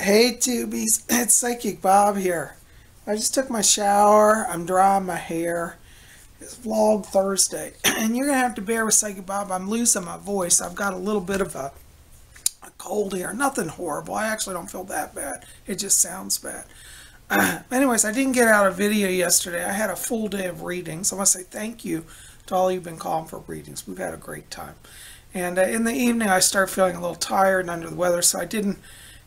Hey Tubies, it's Psychic Bob here. I just took my shower, I'm drying my hair. It's Vlog Thursday, and you're going to have to bear with Psychic Bob. I'm losing my voice. I've got a little bit of a cold here. Nothing horrible. I actually don't feel that bad. It just sounds bad. Anyways, I didn't get out a video yesterday. I had a full day of readings. I want to say thank you to all you've been calling for readings. We've had a great time. And in the evening, I started feeling a little tired and under the weather, so I didn't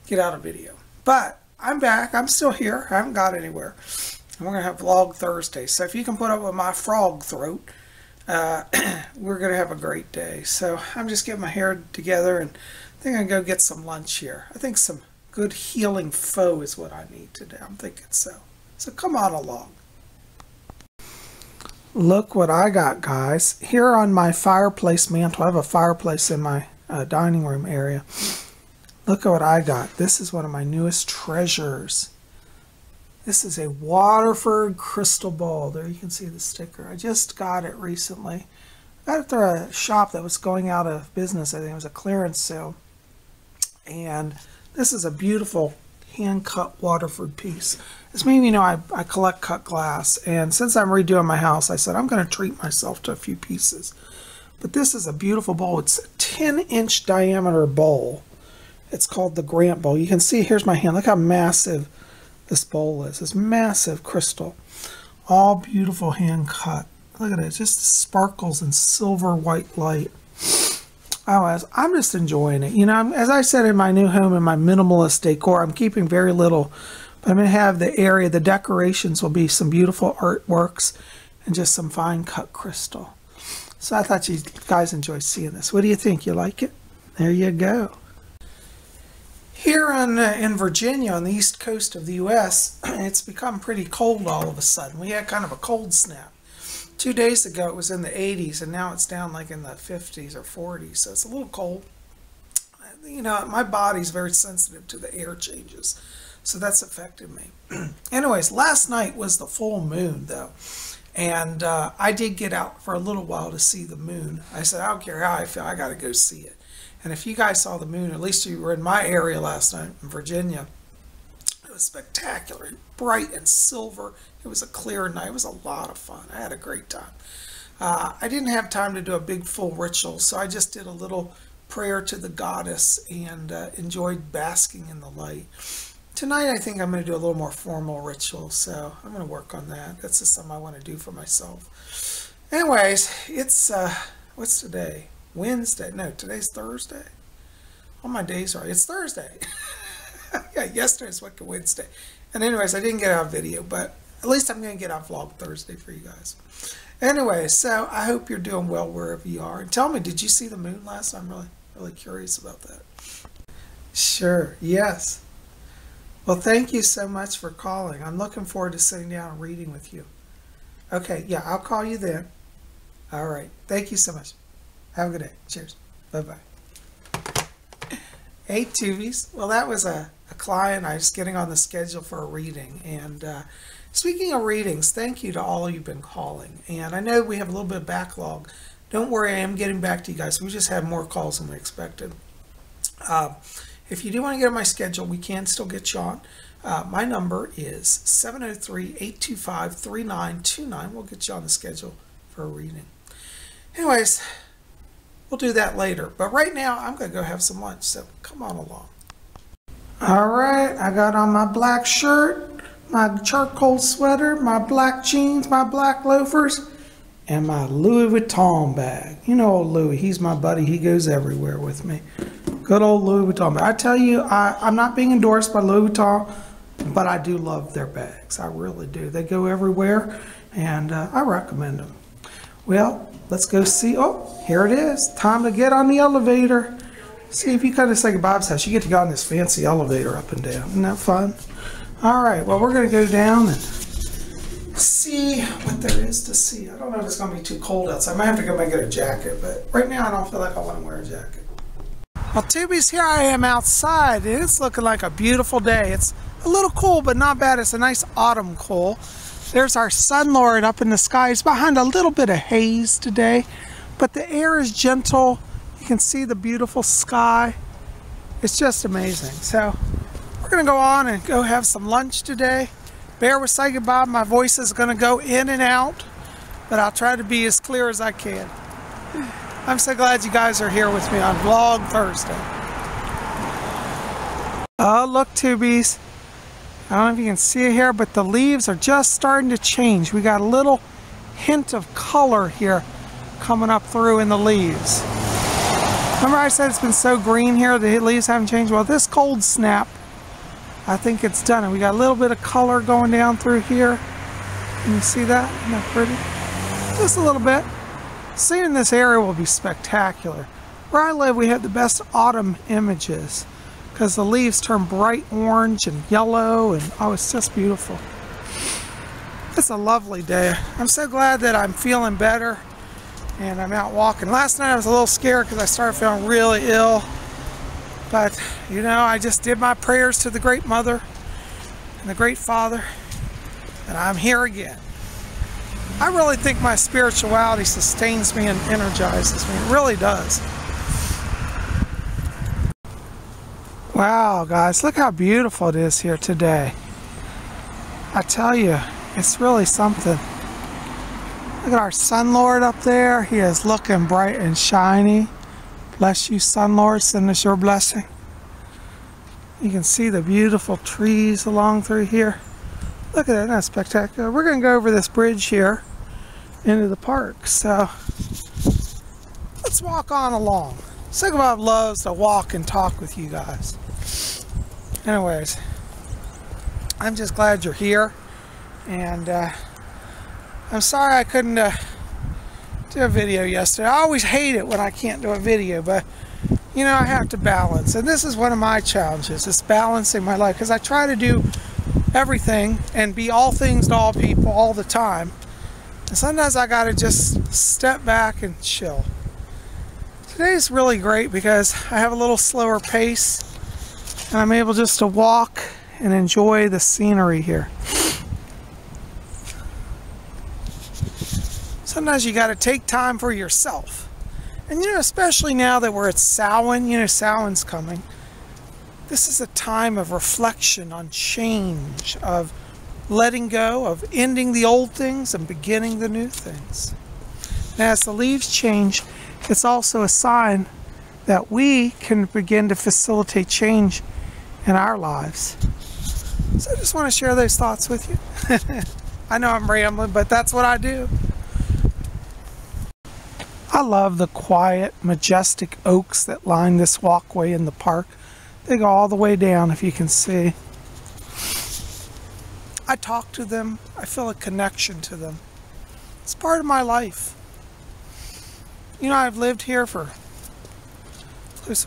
get out a video. But I'm back. I'm still here. I haven't got anywhere. And we're going to have Vlog Thursday. So if you can put up with my frog throat, we're going to have a great day. So I'm just getting my hair together, and I think I'm going to go get some lunch here. I think some good healing pho is what I need today. I'm thinking so. So come on along. Look what I got, guys. Here on my fireplace mantle, I have a fireplace in my dining room area. Look at what I got. This is one of my newest treasures. This is a Waterford crystal ball. There you can see the sticker. I just got it recently. I got it through a shop that was going out of business. I think it was a clearance sale. And this is a beautiful hand-cut Waterford piece. As many of you know, I collect cut glass. And since I'm redoing my house, I said I'm going to treat myself to a few pieces. But this is a beautiful bowl. It's a 10-inch diameter bowl. It's called the Grant Bowl. You can see, here's my hand. Look how massive this bowl is. This massive crystal. All beautiful hand cut. Look at it. It just sparkles in silver white light. Oh, I'm just enjoying it. You know, as I said in my new home, in my minimalist decor, I'm keeping very little. But I'm going to have the area, the decorations will be some beautiful artworks and just some fine cut crystal. So I thought you guys enjoyed seeing this. What do you think? You like it? There you go. Here in Virginia, on the east coast of the U.S., it's become pretty cold all of a sudden. We had kind of a cold snap. 2 days ago, it was in the 80s, and now it's down like in the 50s or 40s, so it's a little cold. You know, my body's very sensitive to the air changes, so that's affected me. Anyways, last night was the full moon, though, and I did get out for a little while to see the moon. I said, I don't care how I feel, I got to go see it. And if you guys saw the moon, at least you were in my area last night in Virginia, it was spectacular, bright and silver. It was a clear night. It was a lot of fun. I had a great time. I didn't have time to do a big full ritual, so I just did a little prayer to the goddess and enjoyed basking in the light. Tonight, I think I'm going to do a little more formal ritual, so I'm going to work on that. That's just something I want to do for myself. Anyways, it's, what's today? Wednesday. No, today's Thursday. All my days are. It's Thursday. Yeah, yesterday's like a Wednesday. And anyways, I didn't get out a video, but at least I'm going to get out Vlog Thursday for you guys. Anyway, so I hope you're doing well wherever you are. And tell me, did you see the moon last night? I'm really curious about that. Sure. Yes. Well, thank you so much for calling. I'm looking forward to sitting down and reading with you. Okay. Yeah, I'll call you then. All right. Thank you so much. Have a good day. Cheers. Bye-bye. Hey, Tubies. Well, that was a client. I was getting on the schedule for a reading. And speaking of readings, thank you to all you've been calling. And I know we have a little bit of backlog. Don't worry, I am getting back to you guys. We just had more calls than we expected. If you do want to get on my schedule, we can still get you on. My number is 703-825-3929. We'll get you on the schedule for a reading. Anyways, we'll do that later. But right now, I'm going to go have some lunch, so come on along. All right, I got on my black shirt, my charcoal sweater, my black jeans, my black loafers, and my Louis Vuitton bag. You know old Louis, he's my buddy. He goes everywhere with me. Good old Louis Vuitton bag. I tell you, I'm not being endorsed by Louis Vuitton, but I do love their bags. I really do. They go everywhere, and I recommend them. Well, let's go see. Oh, here it is. Time to get on the elevator. See, if you kind of say Bob's house, you get to go on this fancy elevator up and down. Isn't that fun? All right, well, we're going to go down and see what there is to see. I don't know if it's going to be too cold outside. I might have to go and get a jacket, but right now I don't feel like I want to wear a jacket. Well, Tubies, here I am outside. It's looking like a beautiful day. It's a little cool, but not bad. It's a nice autumn cool. There's our Sun Lord up in the sky. It's behind a little bit of haze today, but the air is gentle. You can see the beautiful sky. It's just amazing. So We're going to go on and go have some lunch today. Bear with say goodbye. My voice is going to go in and out, but I'll try to be as clear as I can. I'm so glad you guys are here with me on Vlog Thursday. Oh, look, Tubies. I don't know if you can see it here, but the leaves are just starting to change. We got a little hint of color here coming up through in the leaves. Remember I said it's been so green here, the leaves haven't changed? Well, this cold snap, I think it's done. And we got a little bit of color going down through here. Can you see that? Isn't that pretty? Just a little bit. Seeing this area will be spectacular. Where I live, we have the best autumn images because the leaves turn bright orange and yellow, and oh, it's just beautiful. It's a lovely day. I'm so glad that I'm feeling better and I'm out walking. Last night I was a little scared because I started feeling really ill, but you know, I just did my prayers to the Great Mother and the Great Father, and I'm here again. I really think my spirituality sustains me and energizes me. It really does. Wow, guys, look how beautiful it is here today. I tell you, it's really something. Look at our Sun Lord up there. He is looking bright and shiny. Bless you, Sun Lord. Send us your blessing. You can see the beautiful trees along through here. Look at that, that's spectacular. We're going to go over this bridge here into the park. So let's walk on along. Sigabab loves to walk and talk with you guys. Anyways, I'm just glad you're here. And I'm sorry I couldn't do a video yesterday. I always hate it when I can't do a video, but you know, I have to balance. And this is one of my challenges, is balancing my life, because I try to do everything and be all things to all people all the time. And sometimes I gotta just step back and chill. Today's really great because I have a little slower pace and I'm able just to walk and enjoy the scenery here. Sometimes you gotta take time for yourself. And you know, especially now that we're at Samhain, you know, Samhain's coming. This is a time of reflection on change, of letting go, of ending the old things and beginning the new things. And as the leaves change, it's also a sign that we can begin to facilitate change in our lives. So I just want to share those thoughts with you. I know I'm rambling, but that's what I do. I love the quiet, majestic oaks that line this walkway in the park. They go all the way down, if you can see. I talk to them. I feel a connection to them. It's part of my life. You know, I've lived here for,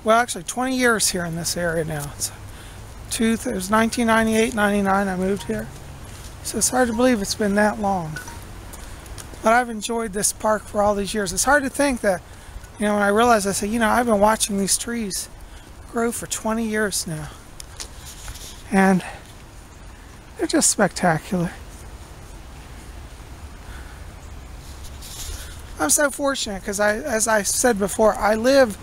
well, actually 20 years here in this area now. It was 1998, 99 I moved here. So it's hard to believe it's been that long. But I've enjoyed this park for all these years. It's hard to think that, you know, when I realized, I said, you know, I've been watching these trees grow for 20 years now. And they're just spectacular. I'm so fortunate because as I said before, I live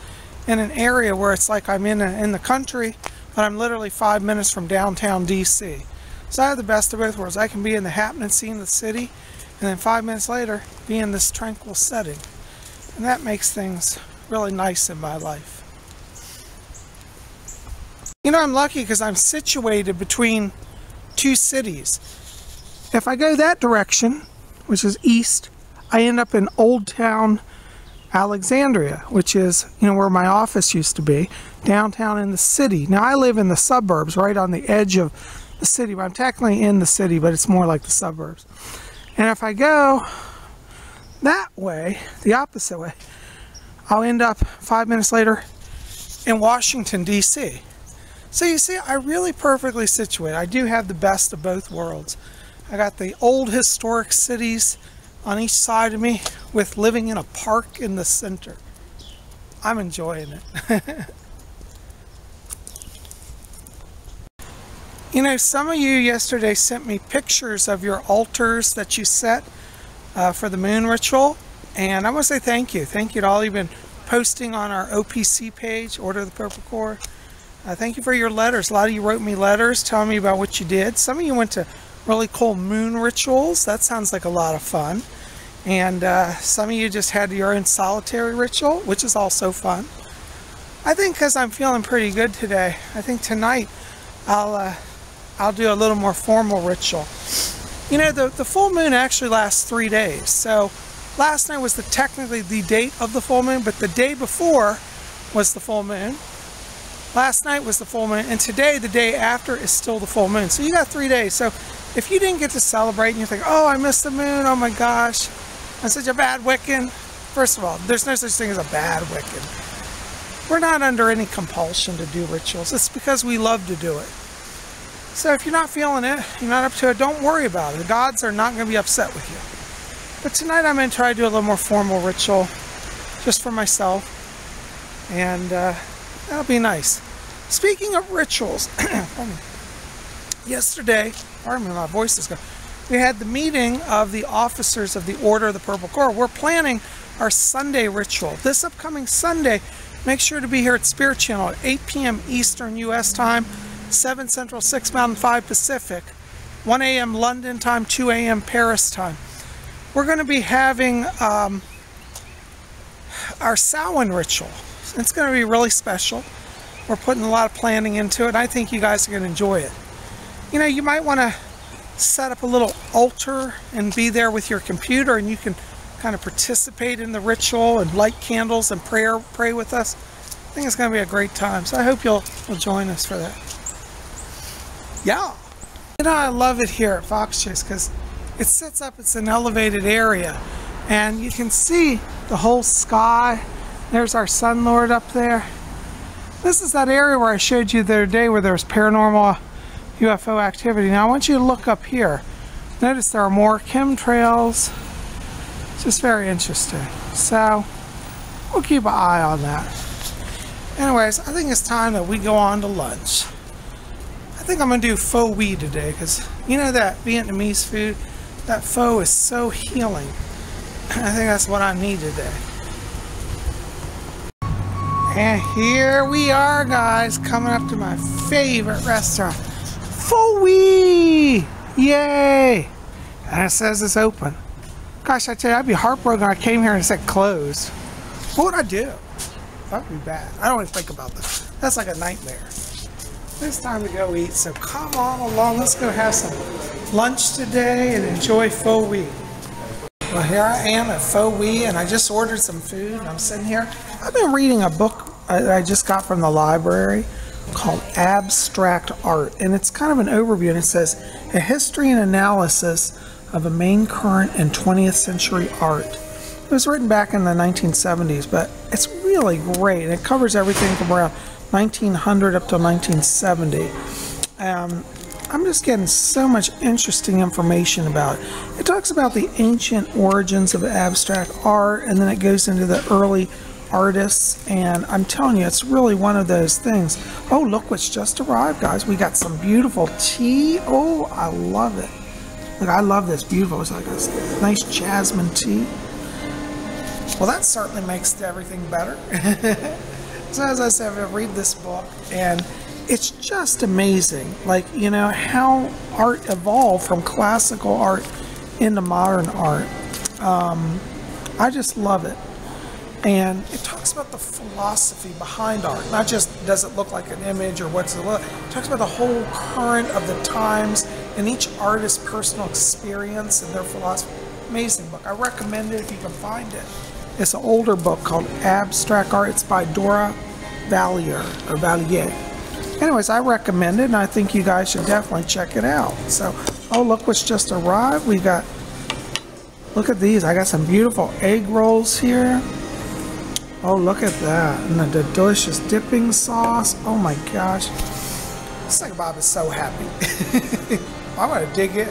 in an area where it's like I'm in the country, but I'm literally 5 minutes from downtown DC. So I have the best of both worlds. I can be in the happening scene of the city, and then 5 minutes later, be in this tranquil setting. And that makes things really nice in my life. You know, I'm lucky because I'm situated between two cities. If I go that direction, which is east, I end up in Old Town Alexandria, which is, you know, where my office used to be, downtown in the city. Now I live in the suburbs, right on the edge of the city. I'm technically in the city, but it's more like the suburbs. And if I go that way, the opposite way, I'll end up 5 minutes later in Washington, DC. So you see, I really perfectly situate. I do have the best of both worlds. I got the old historic cities on each side of me with living in a park in the center. I'm enjoying it. You know, some of you yesterday sent me pictures of your altars that you set for the moon ritual. And I want to say thank you. Thank you to all you've been posting on our OPC page, Order of the Purple Cord. Thank you for your letters. A lot of you wrote me letters telling me about what you did. Some of you went to really cool moon rituals. That sounds like a lot of fun. And some of you just had your own solitary ritual, which is also fun. I think because I'm feeling pretty good today, I think tonight I'll do a little more formal ritual. You know, the full moon actually lasts 3 days. So last night was technically the date of the full moon, but the day before was the full moon. Last night was the full moon, and today, the day after, is still the full moon. So you got 3 days. So if you didn't get to celebrate and you think, oh, I missed the moon, oh my gosh, I'm such a bad Wiccan. First of all, there's no such thing as a bad Wiccan. We're not under any compulsion to do rituals. It's because we love to do it. So if you're not feeling it, you're not up to it, don't worry about it. The gods are not going to be upset with you. But tonight I'm going to try to do a little more formal ritual just for myself. And that'll be nice. Speaking of rituals, yesterday, pardon me, my voice is going. We had the meeting of the officers of the Order of the Purple Corps. We're planning our Sunday ritual. This upcoming Sunday, make sure to be here at Spirit Channel at 8 p.m. Eastern U.S. time, 7 Central, 6 Mountain, 5 Pacific, 1 a.m. London time, 2 a.m. Paris time. We're going to be having our Samhain ritual. It's going to be really special. We're putting a lot of planning into it. I think you guys are going to enjoy it. You know, you might want to set up a little altar and be there with your computer, and you can kind of participate in the ritual and light candles and pray with us. I think it's going to be a great time. So I hope you'll join us for that. Yeah. You know, I love it here at Fox Chase because it sits up, it's an elevated area, and you can see the whole sky. There's our Sun Lord up there. This is that area where I showed you the other day where there was paranormal UFO activity. Now I want you to look up here. Notice there are more chemtrails. It's just very interesting. So we'll keep an eye on that. Anyways, I think it's time that we go on to lunch. I think I'm going to do Pho Huy today because you know that Vietnamese food, that pho is so healing. I think that's what I need today. And here we are, guys, coming up to my favorite restaurant, Pho Huy! Yay! And it says it's open. Gosh, I tell you, I'd be heartbroken if I came here and it said closed. What would I do? That would be bad. I don't even think about that. That's like a nightmare. It's time to go eat, so come on along. Let's go have some lunch today and enjoy Pho Huy. Well, here I am at Pho Huy, and I just ordered some food, and I'm sitting here. I've been reading a book I just got from the library called Abstract Art, and it's kind of an overview, and it says, a history and analysis of a main current and 20th century art. It was written back in the 1970s, but it's really great, and it covers everything from around 1900 up to 1970. I'm just getting so much interesting information about it. It talks about the ancient origins of abstract art, and then it goes into the early artists, and I'm telling you, it's really one of those things. Oh, look what's just arrived, guys. We got some beautiful tea. Oh, I love it. Look, I love this. Beautiful. It's like a nice jasmine tea. Well, that certainly makes everything better. So as I said, I read this book, and it's just amazing, like, you know, how art evolved from classical art into modern art. I just love it. And it talks about the philosophy behind art, not just does it look like an image or what's it look. It talks about the whole current of the times and each artist's personal experience and their philosophy. Amazing book. I recommend it if you can find it. It's an older book called Abstract Art. It's by Dora Valier. Anyways, I recommend it, and I think you guys should definitely check it out. So, oh, look what's just arrived. We got, look at these. I got some beautiful egg rolls here. Oh, look at that. And the delicious dipping sauce. Oh my gosh. This Bob is so happy. I'm going to dig in.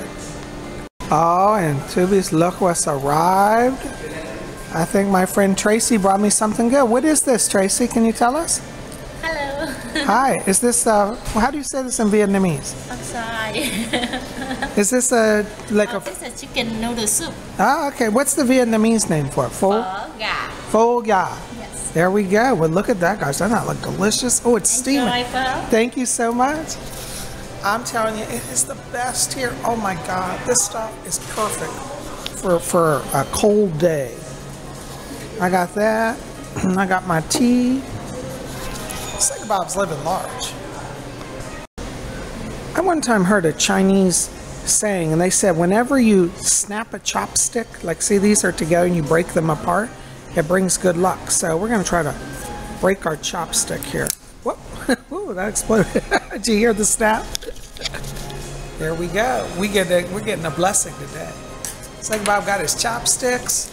Oh, and Tubies, look what's arrived. I think my friend Tracy brought me something good. What is this, Tracy? Can you tell us? Hello. Hi. Is this, how do you say this in Vietnamese? I'm sorry. Is this like a... This is chicken noodle soup. Ah, okay. What's the Vietnamese name for it? Pho? Phở gà. Pho gà. Yes. There we go. Well, look at that, guys. Doesn't that look delicious? Oh, it's steaming. Thank you so much. I'm telling you, it is the best here. Oh my God, this stuff is perfect for a cold day. I got that. I got my tea. St. Bob's living large. I one time heard a Chinese saying, and they said whenever you snap a chopstick, like see these are together and you break them apart, it brings good luck. So we're going to try to break our chopstick here. Whoop. Ooh, that exploded. Did you hear the snap? There we go. We're getting a blessing today. St. Bob got his chopsticks.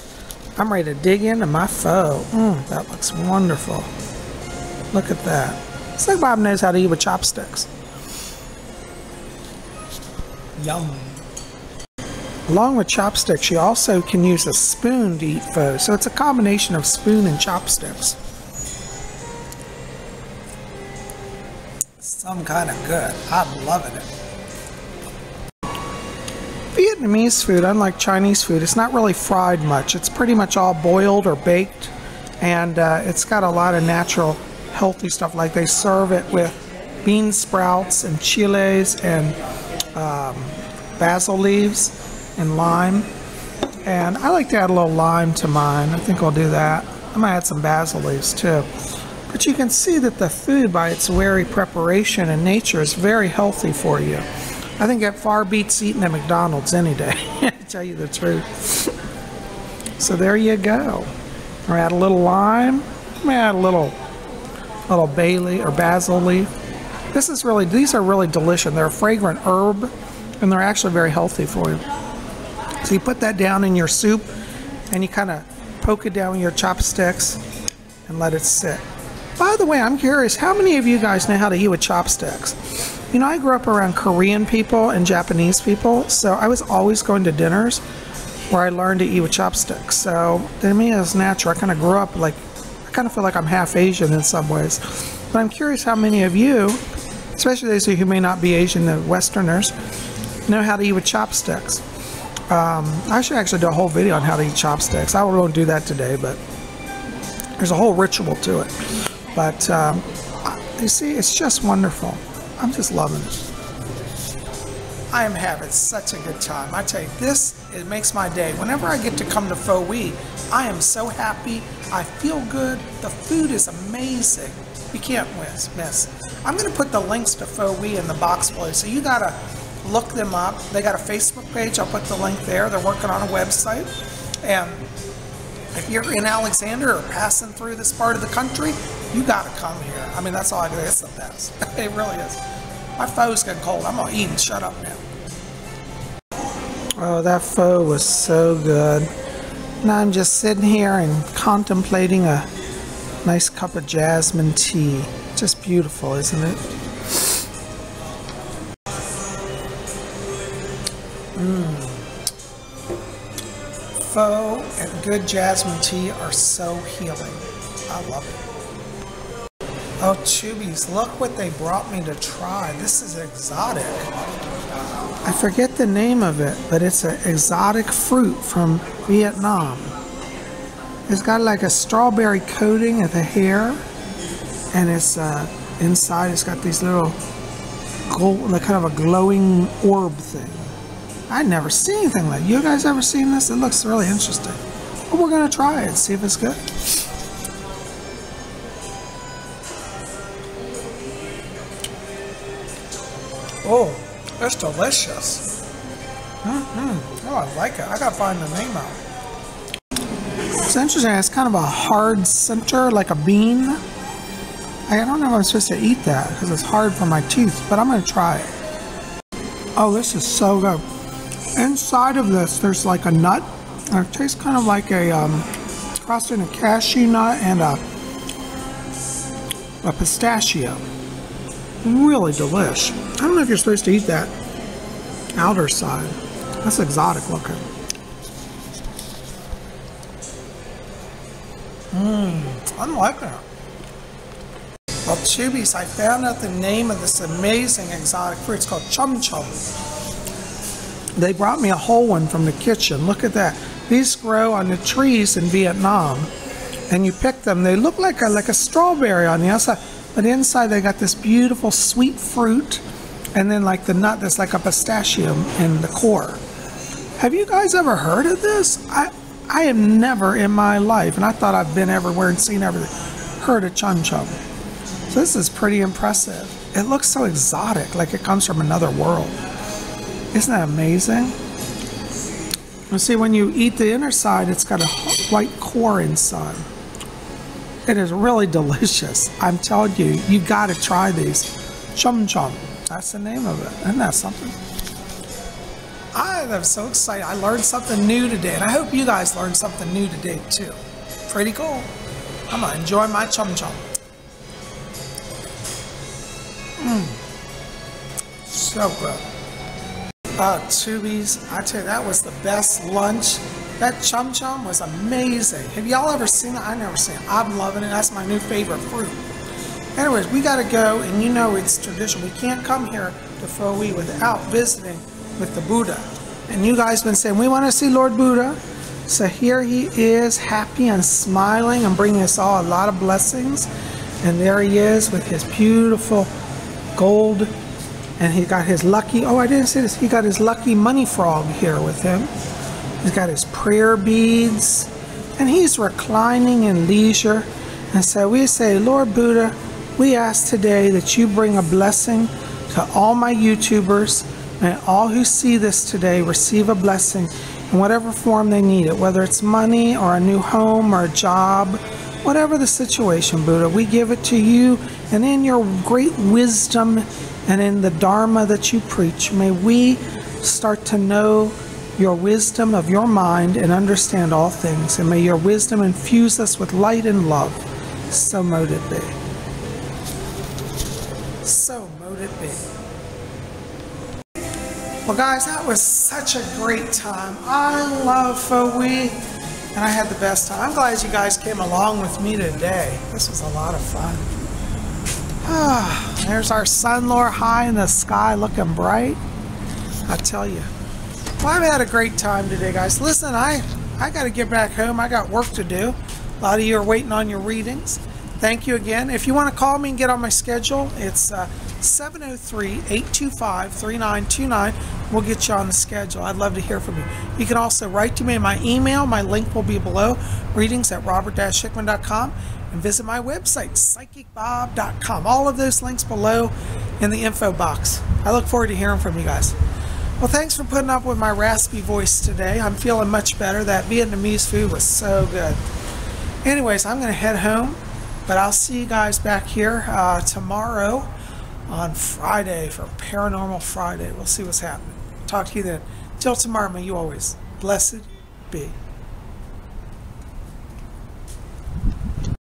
I'm ready to dig into my pho. That looks wonderful. Look at that. St. Bob knows how to eat with chopsticks. Yum. Along with chopsticks, you also can use a spoon to eat pho. So it's a combination of spoon and chopsticks. Some kind of good. I'm loving it. Vietnamese food, unlike Chinese food, it's not really fried much. It's pretty much all boiled or baked, and it's got a lot of natural, healthy stuff. Like they serve it with bean sprouts and chiles and basil leaves and lime. And I like to add a little lime to mine. I think I'll do that. I might add some basil leaves too. But you can see that the food, by its very preparation and nature, is very healthy for you. I think it far beats eating at McDonald's any day, to tell you the truth. So there you go. I'll add a little lime. I'm gonna add a little bay leaf or basil leaf. These are really delicious. They're a fragrant herb, and they're actually very healthy for you. So you put that down in your soup, and you kind of poke it down with your chopsticks and let it sit. By the way, I'm curious, how many of you guys know how to eat with chopsticks? You know, I grew up around Korean people and Japanese people, so I was always going to dinners where I learned to eat with chopsticks. So to me, it's natural. I kind of grew up I kind of feel like I'm half Asian in some ways. But I'm curious how many of you, especially those who may not be Asian, the Westerners, know how to eat with chopsticks. I should actually do a whole video on how to eat chopsticks. I won't do that today, but there's a whole ritual to it. But you see, it's just wonderful. I'm just loving it. I am having such a good time. I tell you, it makes my day. Whenever I get to come to Pho Huy, I am so happy. I feel good. The food is amazing. You can't miss. I'm going to put the links to Pho Huy in the box below, so you got to look them up. They got a Facebook page. I'll put the link there. They're working on a website. And if you're in Alexandria or passing through this part of the country, you got to come here. I mean, that's all I do. It's the best. It really is. My pho's getting cold. I'm going to eat and shut up now. Oh, that pho was so good. Now I'm just sitting here and contemplating a nice cup of jasmine tea. Just beautiful, isn't it? Pho and good jasmine tea are so healing. I love it. Oh, Tubies, look what they brought me to try. This is exotic. I forget the name of it, but it's an exotic fruit from Vietnam. It's got like a strawberry coating at the hair, and it's inside it's got these little gold, like kind of a glowing orb thing. I'd never seen anything like it. You guys ever seen this? It looks really interesting. But we're gonna try it, see if it's good. Oh, that's delicious. Oh, I like it. I gotta find the name out. It's interesting. It's kind of a hard center, like a bean. I don't know if I'm supposed to eat that because it's hard for my teeth, but I'm gonna try it. Oh, this is so good. Inside of this, there's like a nut. It tastes kind of like a cross between a cashew nut and a pistachio. Really delish. I don't know if you're supposed to eat that outer side. That's exotic looking. I'm liking it. Well, Tubies, I found out the name of this amazing exotic fruit. It's called chum chum. They brought me a whole one from the kitchen. Look at that. These grow on the trees in Vietnam. and you pick them. They look like a strawberry on the outside, but inside they got this beautiful sweet fruit, and then like the nut that's like a pistachio in the core. Have you guys ever heard of this? I have never in my life, and I thought I've been everywhere and seen everything, heard of chum chum. So this is pretty impressive. It looks so exotic, like it comes from another world. Isn't that amazing? You see, when you eat the inner side, it's got a white core inside. It is really delicious. I'm telling you, you got to try these. Chum chum. That's the name of it. Isn't that something? I am so excited. I learned something new today, and I hope you guys learned something new today too. Pretty cool. I'm gonna enjoy my chum chum. So good. Tubies, I tell you, that was the best lunch. That chum chum was amazing. Have y'all ever seen it? I never seen it. I'm loving it. That's my new favorite fruit. Anyways, we got to go, and you know it's tradition. We can't come here to Pho Huy without visiting with the Buddha. And you guys been saying, we want to see Lord Buddha. So here he is, happy and smiling and bringing us all a lot of blessings. And there he is with his beautiful gold. And he got his lucky, oh, I didn't say this, he got his lucky money frog here with him. He's got his prayer beads. And he's reclining in leisure. And so we say, Lord Buddha, we ask today that you bring a blessing to all my YouTubers. May all who see this today receive a blessing in whatever form they need it, whether it's money or a new home or a job, whatever the situation, Buddha, we give it to you, and in your great wisdom and in the Dharma that you preach, may we start to know your wisdom of your mind and understand all things, and may your wisdom infuse us with light and love. So mote it be. So mote it be. Well guys, that was such a great time. I love Pho Huy, and I had the best time. I'm glad you guys came along with me today. This was a lot of fun. There's our sun lore high in the sky looking bright. I tell you. Well, I've had a great time today, guys. Listen, I got to get back home. I got work to do. A lot of you are waiting on your readings. Thank you again. If you want to call me and get on my schedule, it's 703-825-3929. We'll get you on the schedule. I'd love to hear from you. You can also write to me in my email. My link will be below, readings@robert-hickman.com, and visit my website, psychicbob.com. All of those links below in the info box. I look forward to hearing from you guys. Well, thanks for putting up with my raspy voice today. I'm feeling much better. That Vietnamese food was so good. Anyways, I'm going to head home, but I'll see you guys back here tomorrow on Friday for Paranormal Friday. We'll see what's happening. Talk to you then. Till tomorrow, may you always blessed be.